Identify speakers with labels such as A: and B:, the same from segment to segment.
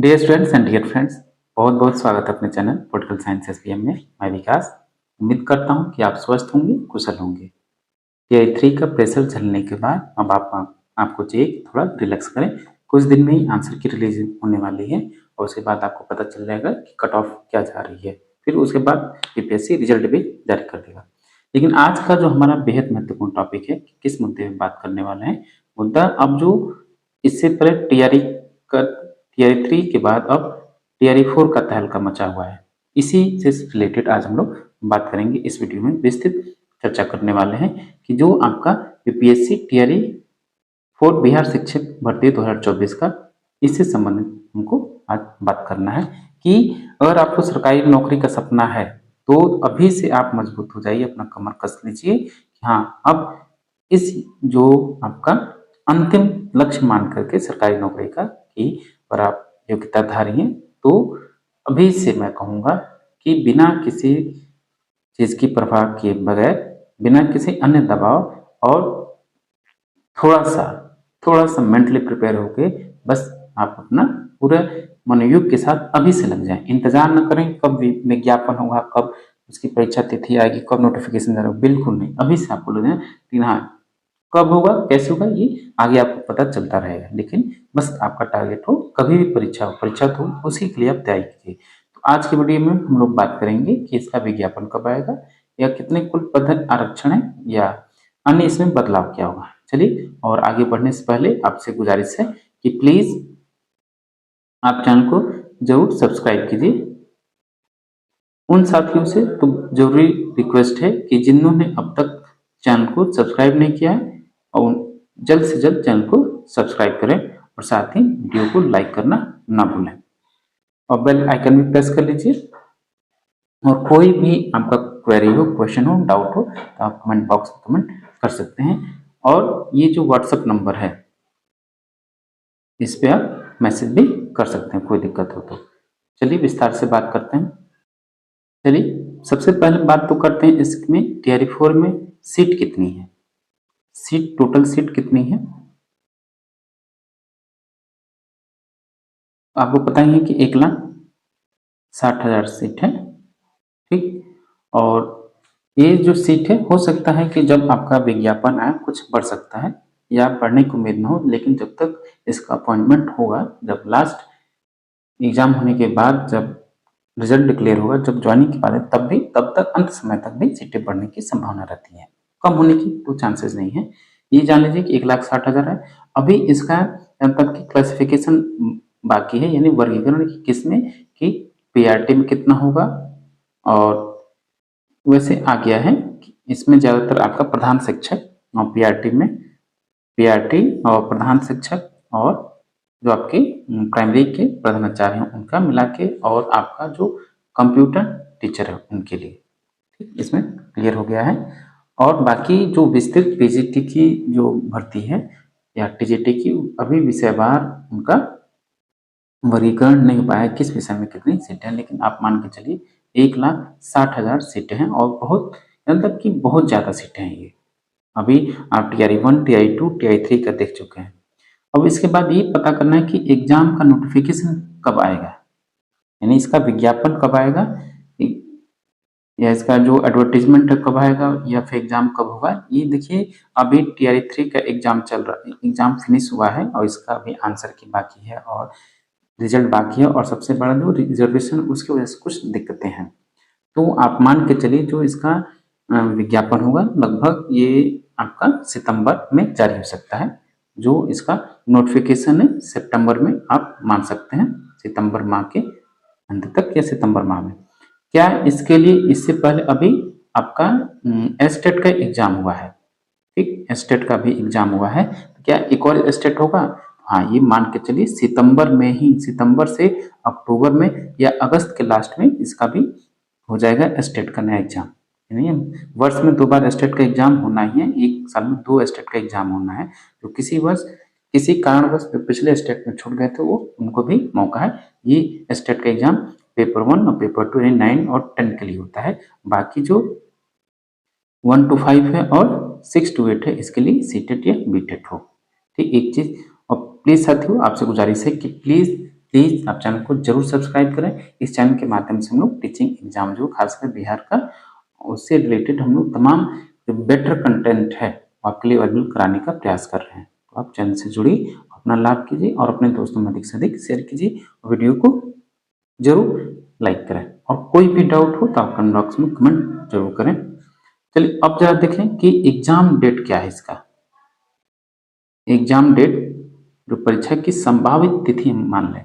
A: Dear students and dear friends, बहुत बहुत स्वागत है अपने चैनल पॉलिटिकल साइंस एसपीएम में। मैं विकास उम्मीद करता हूं कि आप स्वस्थ होंगे, कुशल होंगे। टीआई 3 का प्रेशर झेलने के बाद अब आपको चाहिए कि थोड़ा रिलैक्स करें। कुछ दिन में ही आंसर की रिलीज होने वाली है और उसके बाद आपको पता चल जाएगा कि कट ऑफ क्या जा रही है। फिर उसके बाद यूपीएससी रिजल्ट भी जारी कर देगा। लेकिन आज का जो हमारा बेहद महत्वपूर्ण टॉपिक है कि किस मुद्दे में बात करने वाले हैं। मुद्दा अब जो इससे पहले टीआरई 3 के बाद अब टीआरई 4 का तहलका मचा हुआ है। इसी से रिलेटेड आज हम लोग बात करेंगे। इस वीडियो में विस्तृत चर्चा करने वाले हैं कि जो आपका यूपीएससी टीआरई 4 बिहार शिक्षक भर्ती 2024 का, इससे संबंधित हमको आज बात करना है कि अगर आपको सरकारी नौकरी का सपना है तो अभी से आप मजबूत हो जाइए, अपना कमर कस लीजिए कि हाँ, अब इस जो आपका अंतिम लक्ष्य मान करके सरकारी नौकरी का कि अगर आप योग्यताधारी हैं तो अभी से मैं कहूँगा कि बिना किसी चीज़ की परवाह किए बगैर, बिना किसी अन्य दबाव और थोड़ा सा मेंटली प्रिपेयर होके बस आप अपना पूरे मनोयोग के साथ अभी से लग जाएं। इंतजार न करें कब विज्ञापन होगा, कब उसकी परीक्षा तिथि आएगी, कब नोटिफिकेशन आ रहा, बिल्कुल नहीं। अभी से आपको लग जाए कि हाँ, कब होगा, कैसे होगा, ये आगे आपको पता चलता रहेगा। लेकिन बस आपका टारगेट हो, कभी भी परीक्षा तो उसी के लिए आप तैयारी कीजिए। तो आज की वीडियो में हम लोग बात करेंगे कि इसका विज्ञापन कब आएगा, या कितने कुल पद आरक्षण है, या अन्य इसमें बदलाव क्या होगा। चलिए, और आगे बढ़ने से पहले आपसे गुजारिश है कि प्लीज आप चैनल को जरूर सब्सक्राइब कीजिए। उन साथियों से तो जरूरी रिक्वेस्ट है कि जिन्होंने अब तक चैनल को सब्सक्राइब नहीं किया है और जल्द से जल्द चैनल को सब्सक्राइब करें, और साथ ही वीडियो को लाइक करना ना भूलें और बेल आइकन भी प्रेस कर लीजिए। और कोई भी आपका क्वेरी हो, क्वेश्चन हो, डाउट हो तो आप कमेंट बॉक्स में कमेंट कर सकते हैं। और ये जो व्हाट्सएप नंबर है, इस पे आप मैसेज भी कर सकते हैं कोई दिक्कत हो तो। चलिए विस्तार से बात करते हैं। चलिए सबसे पहले बात तो करते हैं इसमें टीआरई 4 में सीट कितनी है। टोटल सीट कितनी है आपको पता ही है कि 1,60,000 सीट है। ठीक, और ये जो सीट है, हो सकता है कि जब आपका विज्ञापन आए कुछ बढ़ सकता है या बढ़ने की उम्मीद न हो, लेकिन जब तक इसका अपॉइंटमेंट होगा, जब लास्ट एग्जाम होने के बाद, जब रिजल्ट डिक्लेयर होगा, जब ज्वाइनिंग की बात है, तब तक अंत समय तक भी सीटें बढ़ने की संभावना रहती है। कम होने की तो चांसेस नहीं है। ये जान लीजिए कि 1,60,000 है। अभी इसका तक की क्लासिफिकेशन बाकी है, यानी वर्गीकरण किसमें, कि पीआरटी में कितना होगा। और वैसे आ गया है कि इसमें ज़्यादातर आपका प्रधान शिक्षक और पीआरटी और प्रधान शिक्षक और जो आपके प्राइमरी के प्रधानाचार्य हैं उनका मिला के, और आपका जो कंप्यूटर टीचर है उनके लिए। ठीक, इसमें क्लियर हो गया है। और बाकी जो विस्तृत पीजीटी की जो भर्ती है या टीजीटी की, अभी विषयवार उनका वर्गीकरण नहीं हो पाया किस विषय में कितनी सीटें हैं, लेकिन आप मान के चलिए 1,60,000 सीटें हैं और बहुत, मतलब कि बहुत ज़्यादा सीटें हैं ये। अभी आप टीआरई 1, टीआरई 2, टीआरई 3 का देख चुके हैं। अब इसके बाद ये पता करना है कि एग्जाम का नोटिफिकेशन कब आएगा, यानी इसका विज्ञापन कब आएगा, या इसका जो एडवर्टीजमेंट है कब आएगा, या फिर एग्जाम कब होगा। ये देखिए, अभी टीआरई 3 का एग्जाम चल रहा है, एग्जाम फिनिश हुआ है और इसका अभी आंसर की बाकी है और रिजल्ट बाकी है, और सबसे बड़ा जो रिजर्वेशन, उसकी वजह से कुछ दिक्कतें हैं। तो आप मान के चलिए जो इसका विज्ञापन होगा लगभग ये आपका सितंबर में जारी हो सकता है। जो इसका नोटिफिकेशन है सितंबर में आप मान सकते हैं, सितंबर माह के अंत तक या सितंबर माह में। क्या इसके लिए इससे पहले अभी आपका एस्टेट का एग्जाम हुआ है। ठीक, एस्टेट का भी एग्जाम हुआ है। तो क्या एक और एस्टेट होगा? हाँ, ये मान के चलिए सितंबर में ही, सितंबर से अक्टूबर में या अगस्त के लास्ट में इसका भी हो जाएगा एस्टेट का नया एग्जाम। यानी वर्ष में 2 बार एस्टेट का एग्जाम होना ही है, एक साल में 2 एस्टेट का एग्जाम होना है। तो किसी वर्ष किसी कारणवश पिछले एस्टेट में छूट गए थे वो, उनको भी मौका है। ये एस्टेट का एग्जाम पेपर 1 और पेपर 2 यानी 9 और 10 के लिए होता है। बाकी जो 1 to 5 है और 6 to 8 है, इसके लिए सीटेट या बीटेट हो। ठीक, एक चीज और प्लीज साथियों आपसे गुजारिश है कि प्लीज प्लीज़ आप चैनल को जरूर सब्सक्राइब करें। इस चैनल के माध्यम से हम लोग टीचिंग एग्जाम जो खासकर बिहार का, उससे रिलेटेड हम लोग तमाम जो बेटर कंटेंट है आपके लिए अवेलेबल कराने का प्रयास कर रहे हैं। तो आप चैनल से जुड़ी अपना लाभ कीजिए और अपने दोस्तों में अधिक से अधिक शेयर कीजिए और वीडियो को जरूर लाइक करें। और कोई भी डाउट हो तो आप कमेंट बॉक्स में कमेंट जरूर करें। चलिए अब जरा देखें कि एग्जाम डेट क्या है इसका। एग्जाम डेट जो परीक्षा की संभावित तिथि हम मान लें,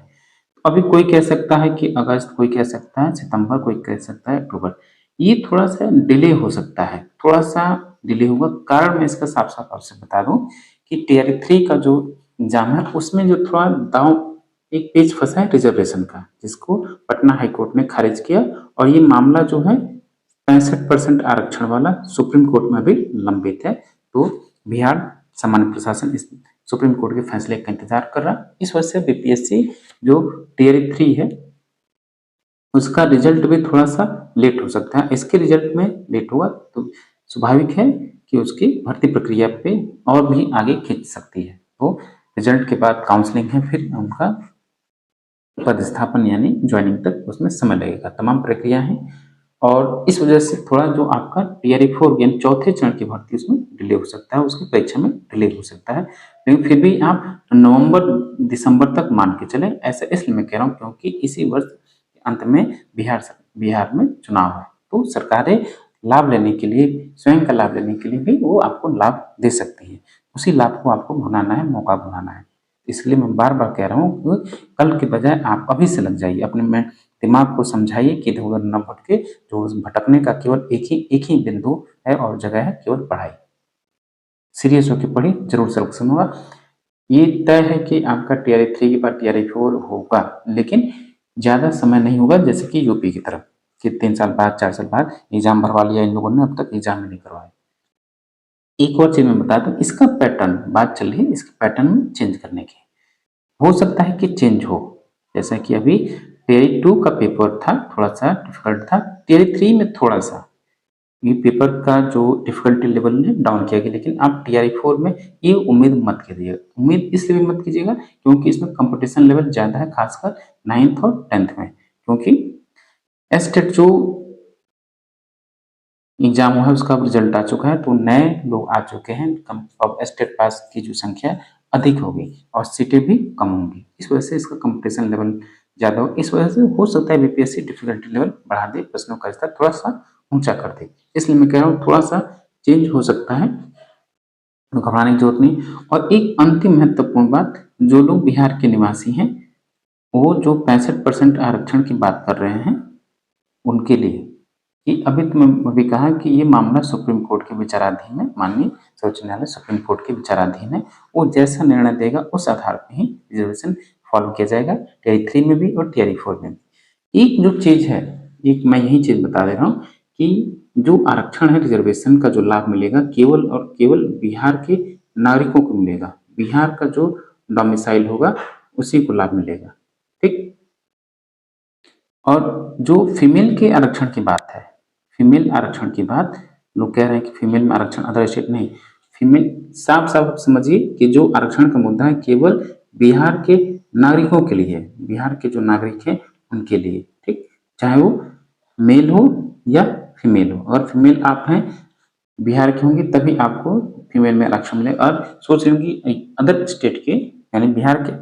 A: अभी कोई कह सकता है कि अगस्त, कोई कह सकता है सितंबर, कोई कह सकता है अक्टूबर। ये थोड़ा सा डिले हो सकता है, थोड़ा सा डिले होगा। कारण मैं इसका साफ साफ आपसे बता दूं कि टीआरई 3 का जो एग्जाम है उसमें जो थोड़ा दांव, एक पेच फंसा है रिजर्वेशन का, जिसको पटना हाईकोर्ट ने खारिज किया। और ये मामला जो है 65% आरक्षण वाला सुप्रीम कोर्ट में भी लंबित है। तो बिहार सामान्य प्रशासन इस सुप्रीम कोर्ट के फैसले का इंतजार कर रहा। इस वजह से बीपीएससी जो टीआरई 3 है उसका रिजल्ट भी थोड़ा सा लेट हो सकता है। इसके रिजल्ट में लेट होगा तो स्वाभाविक है कि उसकी भर्ती प्रक्रिया पे और भी आगे खींच सकती है। तो रिजल्ट के बाद काउंसलिंग है, फिर उनका पदस्थापन यानी ज्वाइनिंग तक उसमें समय लगेगा, तमाम प्रक्रिया है। और इस वजह से थोड़ा जो आपका टीआरई 4 यानी चौथे चरण की भर्ती उसमें डिले हो सकता है, उसकी परीक्षा में डिले हो सकता है। लेकिन फिर भी आप नवंबर दिसंबर तक मान के चले। ऐसा इसलिए मैं कह रहा हूँ क्योंकि इसी वर्ष के अंत में बिहार में चुनाव है। तो सरकारें लाभ लेने के लिए, स्वयं का लाभ लेने के लिए भी वो आपको लाभ दे सकती है। उसी लाभ को आपको भुनाना है, मौका भुनाना है। इसलिए मैं बार बार कह रहा हूँ कि कल के बजाय आप अभी से लग जाइए, अपने में दिमाग को समझाइए कि इधर उधर न भटके। जो भटकने का केवल एक ही बिंदु है और जगह है, केवल पढ़ाई। सीरियस होकर पढ़िए, जरूर सिलेक्शन होगा। ये तय है कि आपका टीआरई 3 के बाद टीआरई 4 होगा, लेकिन ज्यादा समय नहीं होगा जैसे कि यूपी की तरफ कि 3 साल बाद 4 साल बाद एग्जाम भरवा लिया इन लोगों ने, अब तक एग्जाम नहीं करवाया। एक और चीज मैं बता दूं, इसका पैटर्न, बात चल रही है इसके पैटर्न में चेंज करने की। हो सकता है कि चेंज हो, जैसा कि अभी टीआरई 2 का पेपर था थोड़ा सा डिफिकल्ट था, टीआरई 3 में थोड़ा सा ये पेपर का जो डिफिकल्टी लेवल ने डाउन किया गया। लेकिन आप टीआरई 4 में ये उम्मीद मत कीजिएगा। उम्मीद इसलिए भी मत कीजिएगा क्योंकि इसमें कंपटीशन लेवल ज्यादा है, खासकर 9th और 10th में। क्योंकि एस्टेट जो एग्जाम हुआ है उसका रिजल्ट आ चुका है, तो नए लोग आ चुके हैं। अब एस्टेट पास की जो संख्या अधिक होगी और सीटें भी कम होंगी, इस वजह से इसका कंपटीशन लेवल ज्यादा हो। इस वजह से हो सकता है बीपीएससी डिफिकल्टी लेवल बढ़ा दे, प्रश्नों का स्तर थोड़ा सा ऊंचा कर दे। इसलिए मैं कह रहा हूँ थोड़ा सा चेंज हो सकता है, तो घबराने की जरूरत नहीं। और एक अंतिम महत्वपूर्ण बात, जो लोग बिहार के निवासी हैं वो जो 65% आरक्षण की बात कर रहे हैं उनके लिए, कि अभी तो मैं अभी कहा कि ये मामला सुप्रीम कोर्ट के विचाराधीन है, माननीय सर्वोच्च न्यायालय सुप्रीम कोर्ट के विचाराधीन है। वो जैसा निर्णय देगा उस आधार पर ही रिजर्वेशन फॉलो किया जाएगा, टीआरई 3 में भी और टीआरई 4 में भी। एक जो चीज है, एक मैं यही चीज बता दे रहा हूँ कि जो आरक्षण है, रिजर्वेशन का जो लाभ मिलेगा केवल और केवल बिहार के नागरिकों को मिलेगा। बिहार का जो डोमिसाइल होगा उसी को लाभ मिलेगा, ठीक। और जो फीमेल के आरक्षण की बात है, फीमेल आरक्षण की बात, लोग कह रहे हैं कि फीमेल में आरक्षण अदर स्टेट नहीं, फीमेल साफ साफ समझिए कि जो आरक्षण का मुद्दा है केवल बिहार के नागरिकों के लिए है, बिहार के जो नागरिक हैं उनके लिए, ठीक। चाहे वो मेल हो या फीमेल हो। अगर फीमेल आप हैं, बिहार के होंगे, तभी आपको फीमेल में आरक्षण मिलेगा। और सोच रहे होंगे अदर स्टेट के यानी बिहार के,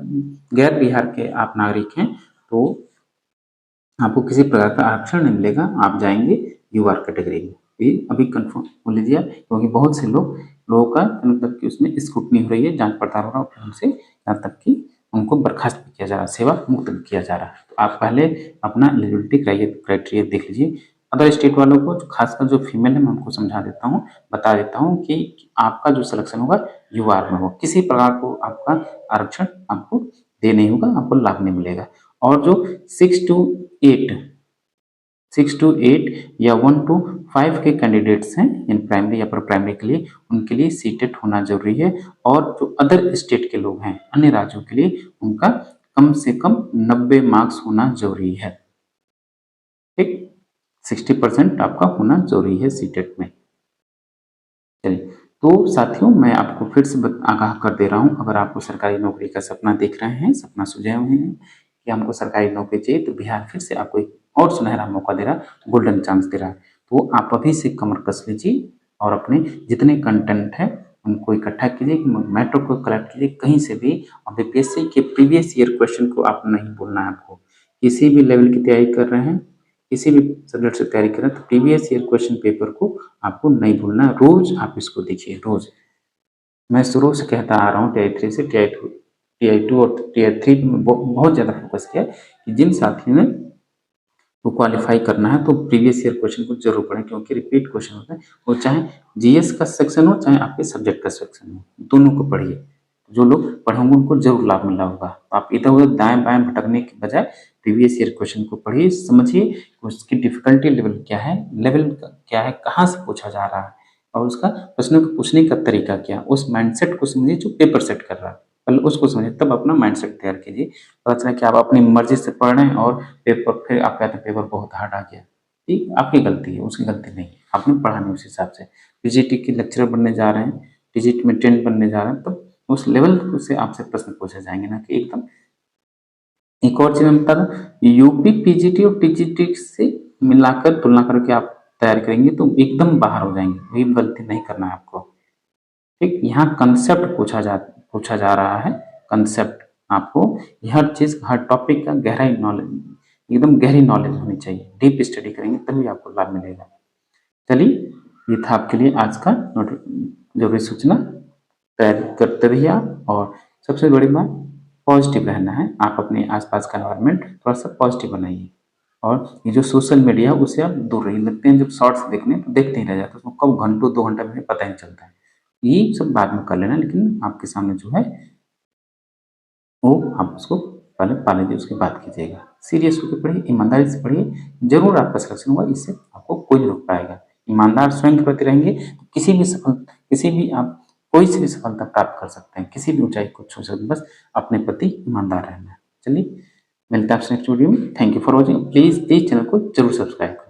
A: गैर बिहार के आप नागरिक हैं तो आपको किसी प्रकार का आरक्षण नहीं मिलेगा, आप जाएंगे यूआर कैटेगरी में। ये अभी कंफर्म हो लीजिए, क्योंकि बहुत से लोगों का मतलब कि उसमें स्क्रूटनी हो रही है, जांच पड़ताल हो रहा है उनसे, यहाँ तक कि उनको बर्खास्त भी किया जा रहा है, सेवा मुक्त भी किया जा रहा है। तो आप पहले अपना एलिजिबिलिटी क्राइटेरिया देख लीजिए। अदर स्टेट वालों को, खासकर जो फीमेल है, मैं उनको समझा देता हूँ, बता देता हूँ कि आपका जो सिलेक्शन होगा यूआर में हो, किसी प्रकार को आपका आरक्षण आपको दे नहीं होगा, आपको लाभ नहीं मिलेगा। और जो 6 to 8 या 1 to 5 के कैंडिडेट्स हैं इन प्राइमरी या अपर प्राइमरी के लिए, उनके लिए सीटेट होना जरूरी है। और जो अदर स्टेट के लोग हैं, अन्य राज्यों के लिए, उनका कम से कम 90 मार्क्स होना जरूरी है, ठीक। 60% आपका होना जरूरी है सीटेट में। चलिए, तो साथियों मैं आपको फिर से आगाह कर दे रहा हूं, अगर आपको सरकारी नौकरी का सपना देख रहे हैं, सपना सुझाए हुए हैं कि हमको सरकारी नौकरी चाहिए, तो बिहार फिर से आपको एक और सुनहरा मौका दे रहा है, गोल्डन चांस दे रहा है। तो आप अभी से कमर कस लीजिए और अपने जितने कंटेंट हैं उनको इकट्ठा कीजिए, मैटर को कलेक्ट कीजिए कहीं से भी। और बीपीएससी के प्रीवियस ईयर क्वेश्चन को आप नहीं भूलना है आपको। किसी भी लेवल की तैयारी कर रहे हैं, किसी भी सब्जेक्ट से तैयारी कर रहे हैं, तो प्रीवियस ईयर क्वेश्चन पेपर को आपको नहीं भूलना। रोज आप इसको देखिए, रोज। मैं शुरू से कहता आ रहा हूँ, टीआई 3 से टीआई 2 और टीआई 3 में बहुत ज़्यादा फोकस किया कि जिन साथियों ने को क्वालिफाई करना है तो प्रीवियस ईयर क्वेश्चन को जरूर पढ़ें, क्योंकि रिपीट क्वेश्चन होते हैं। वो चाहे जीएस का सेक्शन हो, चाहे आपके सब्जेक्ट का सेक्शन हो, दोनों को पढ़िए। जो लोग पढ़ेंगे उनको जरूर लाभ मिला होगा। तो आप इधर उधर दाएं बाएं भटकने के बजाय प्रीवियस ईयर क्वेश्चन को पढ़िए, समझिए उसकी डिफिकल्टी लेवल क्या है, कहाँ से पूछा जा रहा है, और उसका प्रश्नों को पूछने का तरीका क्या, उस माइंडसेट को समझिए जो पेपर सेट कर रहा है। पहले उसको समझिए, तब अपना माइंडसेट तैयार कीजिए। पता चला कि आप अपनी मर्जी से पढ़ रहे हैं और पेपर, फिर आप कहते हैं पेपर बहुत हार्ड आ गया। ठीक, आपकी गलती है, उसकी गलती नहीं है, आपने पढ़ा नहीं उस हिसाब से। पीजीटी के लेक्चरर बनने जा रहे हैं, टीजीटी में ट्रेंड बनने जा रहे हैं, तब उस लेवल से आपसे प्रश्न पूछे जाएंगे ना कि एकदम। एक और चीज मैं बता दूं, यूपी पीजीटी और टीजीटी से मिलाकर तुलना करके आप तैयार करेंगे तो एकदम बाहर हो जाएंगे। वही गलती नहीं करना है आपको। ठीक, यहाँ कंसेप्ट पूछा जा रहा है। कंसेप्ट आपको हर चीज, हर टॉपिक का गहराई नॉलेज, एकदम गहरी नॉलेज होनी चाहिए। डीप स्टडी करेंगे तभी आपको लाभ मिलेगा। चलिए, ये था आपके लिए आज का जरूरी सूचना। तैयारी करते रहिए आप, और सबसे बड़ी बात, पॉजिटिव रहना है। आप अपने आसपास का एनवायरनमेंट थोड़ा सा पॉजिटिव बनाइए, और ये जो सोशल मीडिया है उससे आप दूर रहिए। लगते हैं जब शॉर्ट्स देखने तो देखते ही रह जाते हैं, उसमें कब घंटों 2 घंटा में पता ही नहीं चलता है। ये सब बाद में कर लेना, लेकिन आपके सामने जो है वो आप उसको पहले पा लीजिए, उसके बाद कीजिएगा। सीरियस होकर पढ़िए, ईमानदारी से पढ़िए, जरूर आपका सिलेक्शन होगा। इससे आपको कोई नहीं रोक पाएगा। ईमानदार स्वयं के प्रति रहेंगे तो किसी भी आप कोई सी भी सफलता प्राप्त कर सकते हैं, किसी भी ऊंचाई को छू सकते हैं। बस अपने प्रति ईमानदार रहना है। चलिए, मिलते हैं आपसे नेक्स्ट वीडियो में। Thank you for watching. Please channel को जरूर सब्सक्राइब करें।